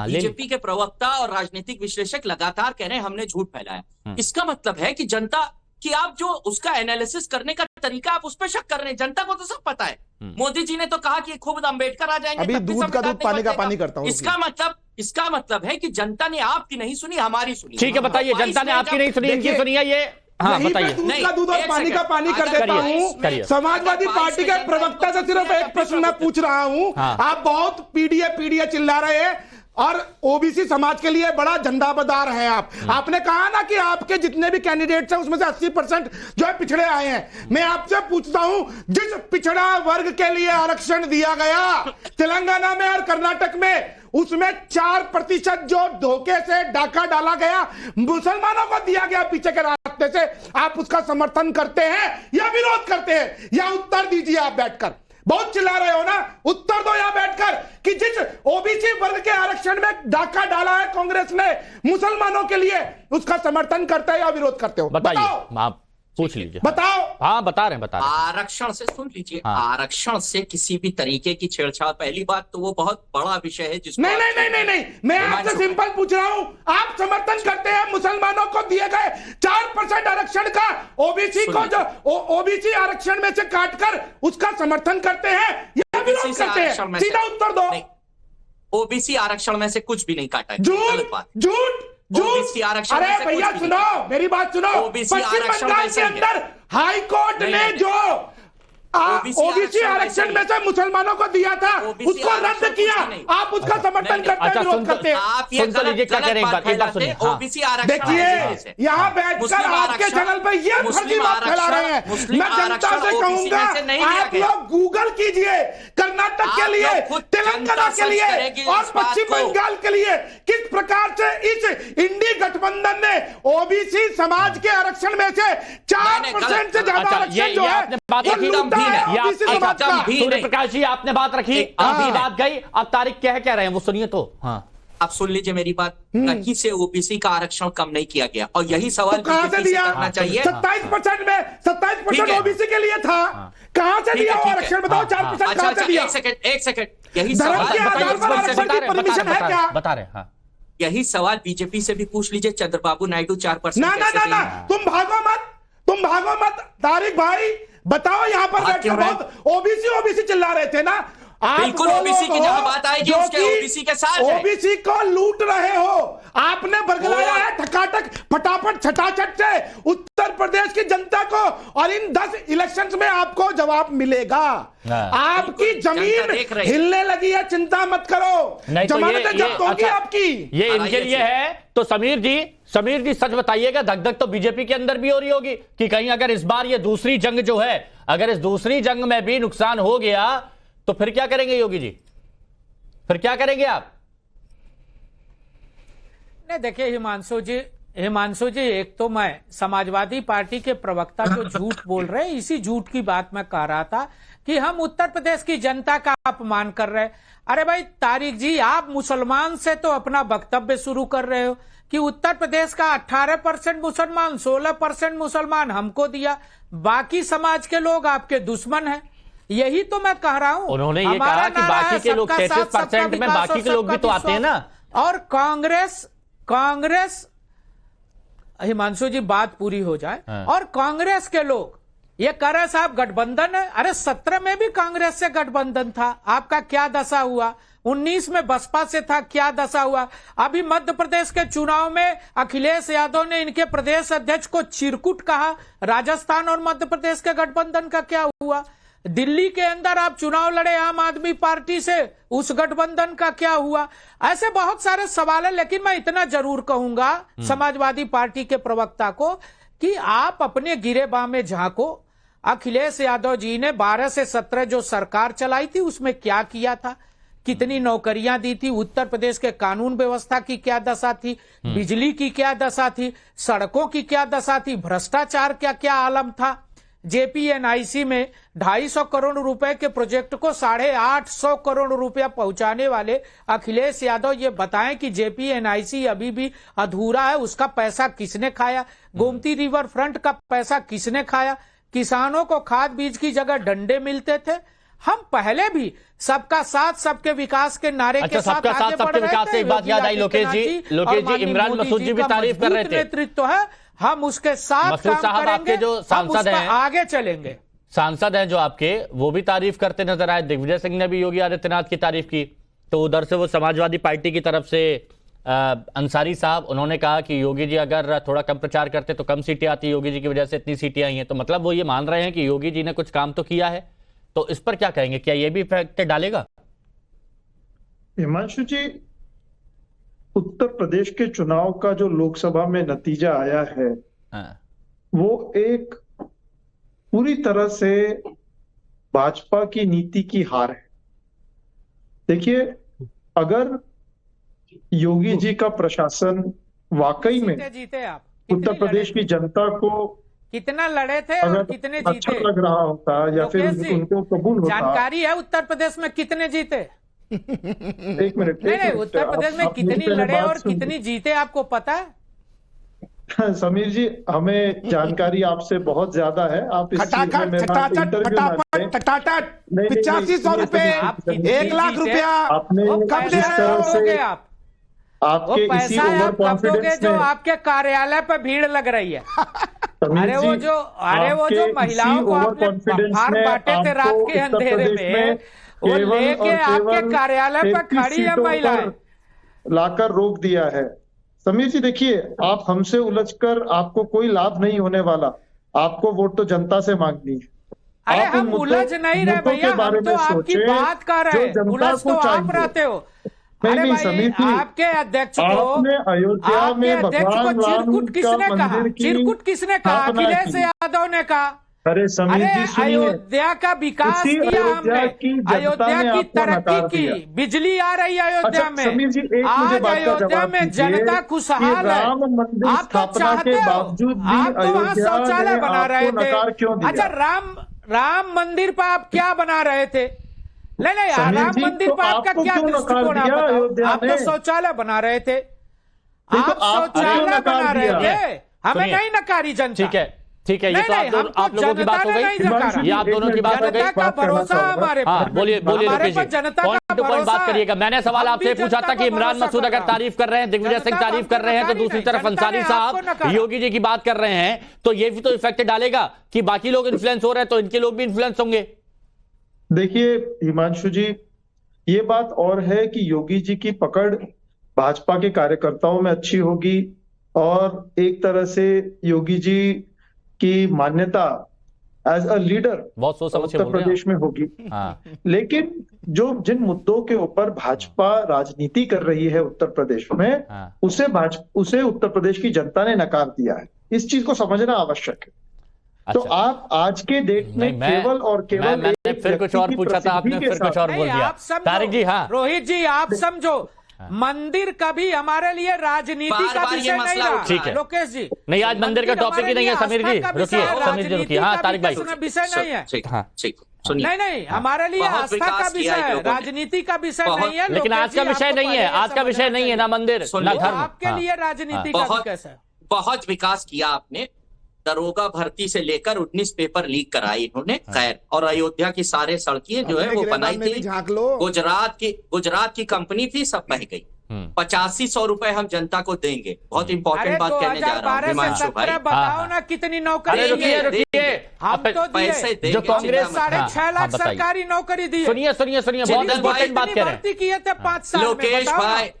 बीजेपी के प्रवक्ता और राजनीतिक विश्लेषक लगातार कह रहे हैं हमने झूठ फैलाया। इसका मतलब है कि जनता कि आप जो उसका एनालिसिस करने का तरीका आप उस पर शक कर रहे हैं। जनता को तो सब पता है। मोदी जी ने तो कहा कि खुद अम्बेडकर आ जाएंगे, अभी दूध का दूध पानी का पानी करता हूं। इसका मतलब है कि जनता ने आपकी नहीं सुनी, हमारी सुनी। ठीक है, बताइए, जनता ने आपकी नहीं सुनी, इनकी सुनी है ये? हाँ बताइए। दूध का दूध और पानी का पानी कर देता हूँ। समाजवादी पार्टी के प्रवक्ता से सिर्फ एक प्रश्न मैं पूछ रहा हूँ। आप बहुत पीडीए चिल्ला रहे हैं और ओबीसी समाज के लिए बड़ा झंडा बदार है आप। आपने कहा ना कि आपके जितने भी कैंडिडेट्स हैं उसमें से 80% जो है पिछड़े आए हैं। मैं आपसे पूछता हूं, जिस पिछड़ा वर्ग के लिए आरक्षण दिया गया तेलंगाना में और कर्नाटक में, उसमें 4% जो धोखे से डाका डाला गया मुसलमानों को दिया गया पीछे के रास्ते से, आप उसका समर्थन करते हैं या विरोध करते हैं? या उत्तर दीजिए आप बैठकर। बहुत चिल्ला रहे हो ना, उत्तर दो यहां बैठकर कि जिस ओबीसी वर्ग के आरक्षण में डाका डाला है कांग्रेस ने मुसलमानों के लिए, उसका समर्थन करते हैं या विरोध करते हो? बताइए, आप पूछ लीजिए। बताओ। हाँ बता रहे हैं। आरक्षण से सुन लीजिए, आरक्षण से किसी भी तरीके की छेड़छाड़, पहली बात तो वो बहुत बड़ा विषय है जिसको नहीं, मैं आपसे सिंपल पूछ रहा हूं। आप समर्थन करते हैं मुसलमानों को दिए गए 4% आरक्षण का, ओबीसी को जो ओबीसी आरक्षण में से काटकर उसका समर्थन करते हैं या विरोध करते हैं? सीधा उत्तर दो। ओबीसी आरक्षण में से कुछ भी नहीं काटा है। झूठ। अरे भैया सुनो, मेरी बात सुनो। पश्चिम बंगाल के अंदर हाई कोर्ट ने जो ओबीसी आरक्षण में से मुसलमानों को दिया था उसको रद्द किया, आप उसका समर्थन करते हैं, विरोध करते हैं? सुन तो लीजिए क्या कह रहे हैं, एक बार सुनिए। ओबीसी आरक्षण देखिए, यहाँ बैठकर आपके चैनल पर ये फर्जी बात फैला रहे हैं। मैं जनता से कहूंगा आप लोग गूगल कीजिए, कर्नाटक के लिए, तेलंगाना के लिए और पश्चिम बंगाल के लिए किस प्रकार से इस इंडी गठबंधन ने ओबीसी समाज के आरक्षण में से 4% से ज्यादा आरक्षण जो है सूर्य प्रकाश जी आपने बात रखी, अभी बात गई, अब तारिक कह रहे हैं वो सुनिए तो। हाँ अब सुन लीजिए मेरी बात। कहीं से ओबीसी का आरक्षण कम नहीं किया गया और यही सवाल तो कहां से दिया? करना चाहिए। 27% में 27% ओबीसी के लिए था, कहां से दिया आरक्षण? बताओ 4% कहां से दिया? एक सेकंड, यही परमिशन है क्या? बता रहे हैं। यही सवाल बीजेपी से भी पूछ लीजिए। चंद्रबाबू नायडू 4%। ना, तुम भागो मत तारिक भाई, बताओ। यहाँ पर बैठकर बहुत ओबीसी चिल्ला रहे थे ना आप। बिल्कुल ओबीसी की जहां बात आएगी उसके ओबीसी के साथ है। ओबीसी को लूट रहे हो, आपने बरगलाया है ठकाठक फटाफट छटाछट से उत्तर प्रदेश की जनता को, और इन 10 इलेक्शंस में आपको जवाब मिलेगा। आपकी जमीन हिलने लगी है, चिंता मत करो, जमानतें जब्त होगी आपकी। ये इनके लिए है। तो समीर जी सच बताइएगा, धक तो बीजेपी के अंदर भी हो रही होगी कि कहीं अगर इस बार ये दूसरी जंग जो है, अगर इस दूसरी जंग में भी नुकसान हो गया तो फिर क्या करेंगे योगी जी? फिर क्या करेंगे आप? नहीं देखिए हिमांशु जी एक तो मैं समाजवादी पार्टी के प्रवक्ता जो झूठ बोल रहे हैं, इसी झूठ की बात मैं कह रहा था कि हम उत्तर प्रदेश की जनता का अपमान कर रहे हैं। अरे भाई तारिक जी, आप मुसलमान से तो अपना वक्तव्य शुरू कर रहे हो कि उत्तर प्रदेश का 18% मुसलमान, 16% मुसलमान हमको दिया, बाकी समाज के लोग आपके दुश्मन हैं। यही तो मैं कह रहा हूं। उन्होंने ये कहा कि बाकी के लोग 33% में बाकी के लोग भी तो आते हैं ना। और कांग्रेस हिमांशु जी बात पूरी हो जाए। हाँ। और कांग्रेस के लोग ये कह रहे साहब गठबंधन है। अरे 17 में भी कांग्रेस से गठबंधन था, आपका क्या दशा हुआ? 19 में बसपा से था, क्या दशा हुआ? अभी मध्य प्रदेश के चुनाव में अखिलेश यादव ने इनके प्रदेश अध्यक्ष को चिरकुट कहा। राजस्थान और मध्य प्रदेश के गठबंधन का क्या हुआ? दिल्ली के अंदर आप चुनाव लड़े आम आदमी पार्टी से, उस गठबंधन का क्या हुआ? ऐसे बहुत सारे सवाल है। लेकिन मैं इतना जरूर कहूंगा समाजवादी पार्टी के प्रवक्ता को कि आप अपने गिरेबान में झांको। अखिलेश यादव जी ने 12 से 17 जो सरकार चलाई थी उसमें क्या किया था, कितनी नौकरियां दी थी, उत्तर प्रदेश के कानून व्यवस्था की क्या दशा थी, बिजली की क्या दशा थी, सड़कों की क्या दशा थी, भ्रष्टाचार का क्या आलम था। जेपीएनआईसी में 250 करोड़ रुपए के प्रोजेक्ट को 850 करोड़ रुपया पहुंचाने वाले अखिलेश यादव ये बताएं कि जेपीएनआईसी अभी भी अधूरा है, उसका पैसा किसने खाया? गोमती रिवर फ्रंट का पैसा किसने खाया? किसानों को खाद बीज की जगह डंडे मिलते थे। हम पहले भी सबका साथ सबके विकास के नारे के साथ सबका साथ सबके विकास से एक बात याद आई लोकेश जी, इमरान मसूद जी भी तारीफ कर रहे थे। नेतृत्व है, हम उसके साथ मसूद साहब आपके जो सांसद हैं, आगे चलेंगे। सांसद हैं जो आपके, वो भी तारीफ करते नजर आए। दिग्विजय सिंह ने भी योगी आदित्यनाथ की तारीफ की। तो उधर से वो समाजवादी पार्टी की तरफ से अंसारी साहब, उन्होंने कहा कि योगी जी अगर थोड़ा कम प्रचार करते तो कम सीटें आती, योगी जी की वजह से इतनी सीटें आई हैं। तो मतलब वो ये मान रहे हैं कि योगी जी ने कुछ काम तो किया है। तो इस पर क्या कहेंगे, क्या ये भी इफेक्ट डालेगा? हिमांशु जी, उत्तर प्रदेश के चुनाव का जो लोकसभा में नतीजा आया है, वो एक पूरी तरह से भाजपा की नीति की हार है। देखिए, अगर योगी जी का प्रशासन वाकई में जीते आप उत्तर प्रदेश की जनता को कितना लड़े थे और कितने जीते अच्छा लग रहा होता या फिर उनको कबूल होता। जानकारी है उत्तर प्रदेश में कितने जीते? एक मिनट, नहीं, उत्तर प्रदेश में कितनी लड़े और कितनी जीते आपको पता है? समीर जी, हमें जानकारी आपसे बहुत ज्यादा है। आप इस चीज में मेरा इंटरव्यू ना लें। 8500 रुपए, 1 लाख रुपया आपने कब दे रहे हो आप? आपके इसी ओवर कॉन्फिडेंस जो आपके कार्यालय पे भीड़ लग रही है। अरे वो जो महिलाओं को आपने बाहर बांटे थे रात के अंधेरे में, वो लेके आपके कार्यालय पे खड़ी है महिलाएं, लाकर रोक दिया है। समीर जी देखिए, आप हमसे उलझकर आपको कोई लाभ नहीं होने वाला। आपको वोट तो जनता से मांगनी है। अरे हम उलझ नहीं रहे भैया, हम तो आपकी बात कर रहे हैं। उलझ तो आप रहते हो। नहीं समीर जी, आपके अध्यक्ष को अयोध्या में भगवान चिरकुट किसने कहा? चिरकुट किसने कहा? अखिलेश यादव ने कहा। अरे समीर जी सुनिए, अयोध्या का विकास किया हमने, अयोध्या की तरक्की की, बिजली आ रही है अयोध्या में। समीर जी, एक मुझे बात का जवाब में जनता खुशहाल है। राम मंदिर आप तो चाहते हो, आप तो वहाँ शौचालय बना रहे थे। अच्छा, राम मंदिर पर आप क्या बना रहे थे? नहीं, राम मंदिर पर आपका क्या दृष्टिकोण? आप तो शौचालय बना रहे थे, आप शौचालय बना रहे थे, हमें नहीं नकारी जनता। ठीक है, ये तो आप लोगों की बात हो गई, ये आप दोनों की बात हो गई। जनता का भरोसा हमारे पर। बोलिए जनता का पॉइंट बात करिएगा। मैंने सवाल आपसे पूछा था कि इमरान मसूद अगर तारीफ कर रहे हैं, दिग्विजय सिंह तारीफ कर रहे हैं, तो दूसरी तरफ अंसारी साहब योगी जी की बात कर रहे हैं, तो ये भी तो इफेक्ट डालेगा कि बाकी लोग इन्फ्लुएंस हो रहे हैं तो इनके लोग भी इन्फ्लुएंस होंगे। देखिए हिमांशु जी, ये बात और है कि योगी जी की पकड़ भाजपा के कार्यकर्ताओं में अच्छी होगी और एक तरह से योगी जी की मान्यता एज अ लीडर बहुत सोच समझ उत्तर प्रदेश में होगी। लेकिन जिन मुद्दों के ऊपर भाजपा राजनीति कर रही है उत्तर प्रदेश में, उसे उत्तर प्रदेश की जनता ने नकार दिया है। इस चीज को समझना आवश्यक है। तो आप आज के डेट में केवल और केवल मैंने फिर कुछ और पूछा था, आपने फिर कुछ और बोल दिया। आप समझो तारिक जी, हाँ रोहित जी, आप समझो मंदिर कभी हमारे लिए राजनीति का विषय नहीं रहा। ठीक है लोकेश जी, नहीं, आज मंदिर का टॉपिक ही नहीं है। समीर जी रुकिए, समीर जी रुकिए। हाँ तारिक भाई, विषय नहीं है। सुनिए, नहीं, हमारे लिए आस्था का विषय है, राजनीति का विषय नहीं है। लेकिन आज का विषय नहीं है, आज का विषय नहीं है ना मंदिर ना धर्म। आपके लिए राजनीति का विकास है। बहुत विकास किया आपने। दरोगा भर्ती से लेकर 19 पेपर लीक कराए इन्होंने, खैर। और अयोध्या की सारे सड़कें जो है वो बनाई थी, गुजरात की कंपनी थी, सब बह गई। 8500 रुपए हम जनता को देंगे। बहुत इंपॉर्टेंट बात कहने जा रहा हूँ हिमांशु भाई। बताओ ना कितनी नौकरी हम तो पैसे जो कांग्रेस 6.5 लाख सरकारी नौकरी दी। सुनिए बहुत इंपॉर्टेंट बात कह रहे हैं। किए थे 5 साल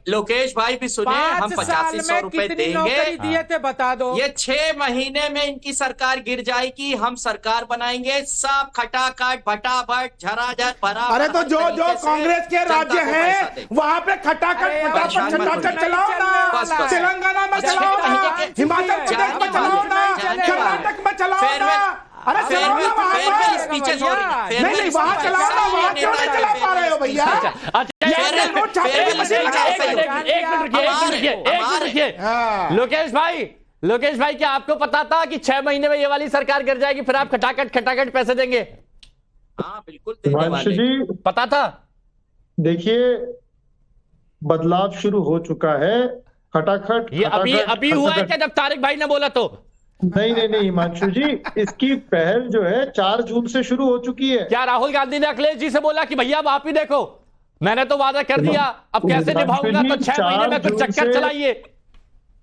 लोकेश भाई भी सुनिए, हम 8500 रुपए देंगे दिए थे, बता दो। ये 6 महीने में इनकी सरकार गिर जाएगी, हम सरकार बनाएंगे, सब खटाखट फटाफट झराझर भरा। अरे तो जो कांग्रेस के राज्य हैं वहां पे खटाखट चलाओ ना, तेलंगाना में चलाओ ना, हिमाचल प्रदेश में चलाओ ना, कर्नाटक में चलाओ ना। अरे चलाओ ना वहां पर, नहीं वहां चलाओ ना, वहां क्यों नहीं चला पा रहे हो भैया? लोकेश भाई क्या आपको पता था कि 6 महीने में ये वाली सरकार गिर जाएगी, फिर आप खटाखट पैसे देंगे? हाँ बिल्कुल जी, पता था। देखिए बदलाव शुरू हो चुका है, खटाखट। ये अभी हुआ है क्या जब तारिक भाई ने बोला तो? नहीं हिमांशु जी, इसकी पहल जो है 4 जून से शुरू हो चुकी है। क्या राहुल गांधी ने अखिलेश जी से बोला कि भैया अब आप ही देखो, मैंने तो वादा कर दिया, अब कैसे निभाऊंगा, तो 6 महीने में कुछ चक्कर चलाइए।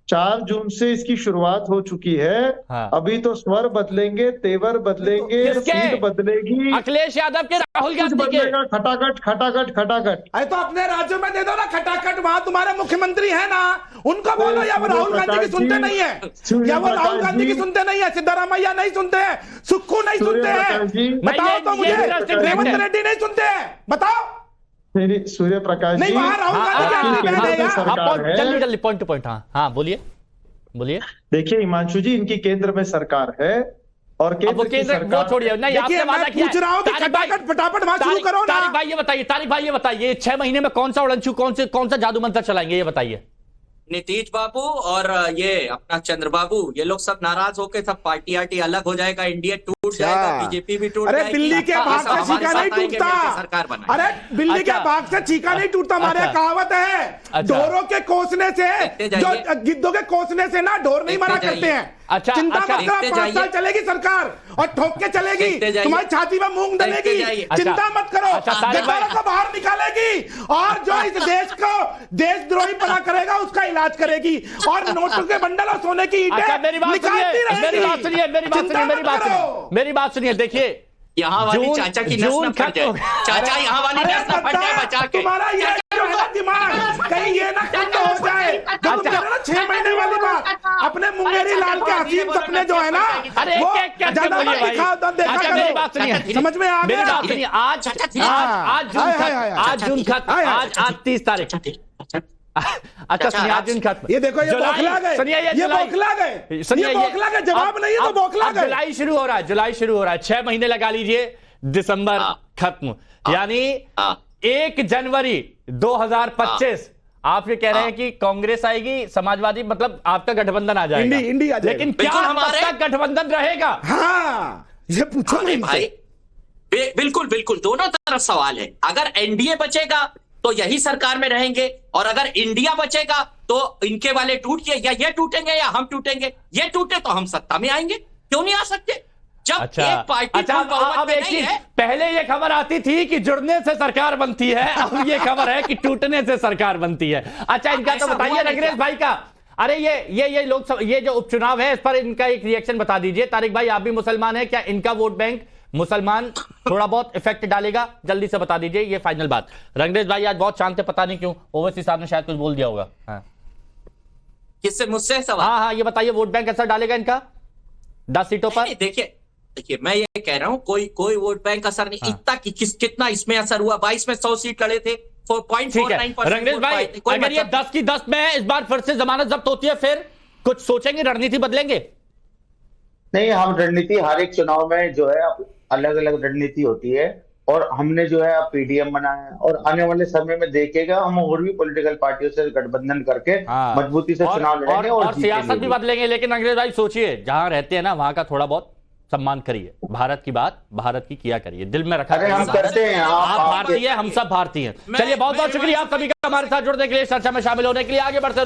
4 जून से इसकी शुरुआत हो चुकी है। हाँ। अभी तो स्वर बदलेंगे, तेवर बदलेंगे, सीट बदलेगी, अखिलेश यादव के, राहुल गांधी के। खटाखट। अरे तो अपने राज्यों में दे दो ना खटाखट, वहां तुम्हारे मुख्यमंत्री है ना, उनको बोलो। या वो राहुल गांधी की सुनते नहीं है, या वो राहुल गांधी की सुनते नहीं है, सिद्धरामैया नहीं सुनते हैं, सुक्खू नहीं सुनते हैं, बताओ तो मुझे। रेवंत रेड्डी नहीं सुनते हैं, बताओ। सूर्य प्रकाश नहीं, वहां राहुल गांधी जल्दी पॉइंट टू पॉइंट। हाँ बोलिए। देखिए हिमांशु जी, इनकी केंद्र में सरकार है और केंद्र की सरकार, छोड़िए, नहीं आपने वादा किया। पूछ रहा हूं कि खटाखट फटाफट वहां शुरू करो ना। तारिक भाई ये बताइए 6 महीने में कौन सा उड़नछू, कौन सा जादू मंत्र चलाएंगे, ये बताइए। नीतीश बाबू और ये अपना चंद्र बाबू, ये लोग सब नाराज होके सब पार्टी अलग हो जाएगा, इंडिया टूट जाएगा, बीजेपी भी टूट जाएगी। बिल्ली के भाग से चीका नहीं टूटता। अरे बिल्ली के भाग से चीका नहीं टूटता, हमारे कहावत है, ढोरों के कोसने से, जो गिद्धों के कोसने से ना ढोर नहीं मरा करते हैं। चिंता मत करो, 5 साल चलेगी सरकार और ठोक के चलेगी, तुम्हारी छाती में मूंग डलेगी, चिंता मत करो, गद्दारों को बाहर निकालेगी और जो इस देश को देशद्रोही बना करेगा उसका इलाज करेगी, और नोटों के बंडल और सोने की ईंटें निकालती रहेगी। मेरी बात सुनिए, देखिए यहाँ वाली चाचा की नस न फट जाए, चाचा यहाँ वाली नस न फट जाए, बचा के। तुम्हारा ये जो है दिमाग कहीं ये ना खत्म हो जाए। जो तुम कह रहे हो ना 6 महीने वाली बात, अपने मुंगेरी लाल के हसीन सपने जो है ना, वो ज्यादा मत दिखाओ, देखा करो, समझ में आ गया। आज जून खत्म, आज 30 तारीख। अच्छा सुनिए, आज जून खत्म। ये देखो, ये बौखला गए, सुनिए, ये बौखला गए, सुनिए, बौखला गए, जवाब नहीं है तो बौखला गए। जुलाई शुरू हो रहा है, 6 महीने लगा लीजिए, दिसंबर खत्म, यानी 1 जनवरी 2025 आप ये कह रहे हैं कि कांग्रेस आएगी, समाजवादी, मतलब आपका गठबंधन आ जाएगा, इंडिया। लेकिन क्या हमारा गठबंधन रहेगा? हाँ, ये पूछो नहीं भाई। बिल्कुल दोनों तरफ सवाल है। अगर एनडीए बचेगा तो यही सरकार में रहेंगे, और अगर इंडिया बचेगा तो इनके वाले टूट के या ये टूटेंगे या हम टूटेंगे। ये टूटे तो हम सत्ता में आएंगे, क्यों नहीं आ सकते? जब एक पार्टी अब एक चीज, पहले ये खबर आती थी कि जुड़ने से सरकार बनती है, अब ये खबर है कि टूटने से सरकार बनती है। अच्छा, इनका तो बताइए नगरेश भाई का। अरे ये लोग, ये जो उपचुनाव है, इस पर इनका एक रिएक्शन बता दीजिए। तारिक भाई, आप भी मुसलमान हैं, क्या इनका वोट बैंक मुसलमान थोड़ा बहुत इफेक्ट डालेगा? जल्दी से बता दीजिए, ये फाइनल बात। रंगरेश भाई आज बहुत शांत है, पता नहीं क्यों, ओवैसी साहब ने शायद कुछ बोल दिया होगा। किससे? मुझसे सवाल? हाँ, ये बताइए, वोट बैंक असर डालेगा इनका 10 सीटों पर? देखिए मैं ये कह रहा हूं, कोई वोट बैंक असर नहीं। इतना कितना इसमें असर हुआ? 22 में 100 सीट लड़े थे, 4.49%। रंगरेश भाई, अगर ये 10 की 10 में इस बार फिर से जमानत जब्त होती है, फिर कुछ सोचेंगे, रणनीति बदलेंगे? नहीं, हम रणनीति हर एक चुनाव में जो है अलग अलग रणनीति होती है, और हमने जो है अब पीडीएम बनाया है, और आने वाले समय में देखेगा हम और भी पॉलिटिकल पार्टियों से गठबंधन करके मजबूती से चुनाव लड़ेंगे और सियासत भी बदलेंगे। लेकिन अंग्रेज भाई सोचिए, जहां रहते हैं ना वहां का थोड़ा बहुत सम्मान करिए, भारत की बात भारत की किया करिए, दिल में रखा। अरे हम करते हैं, आप भारतीय, हम सब भारतीय हैं। चलिए बहुत बहुत शुक्रिया आप सभी का हमारे साथ जुड़ने के लिए, चर्चा में शामिल होने के लिए। आगे बढ़ते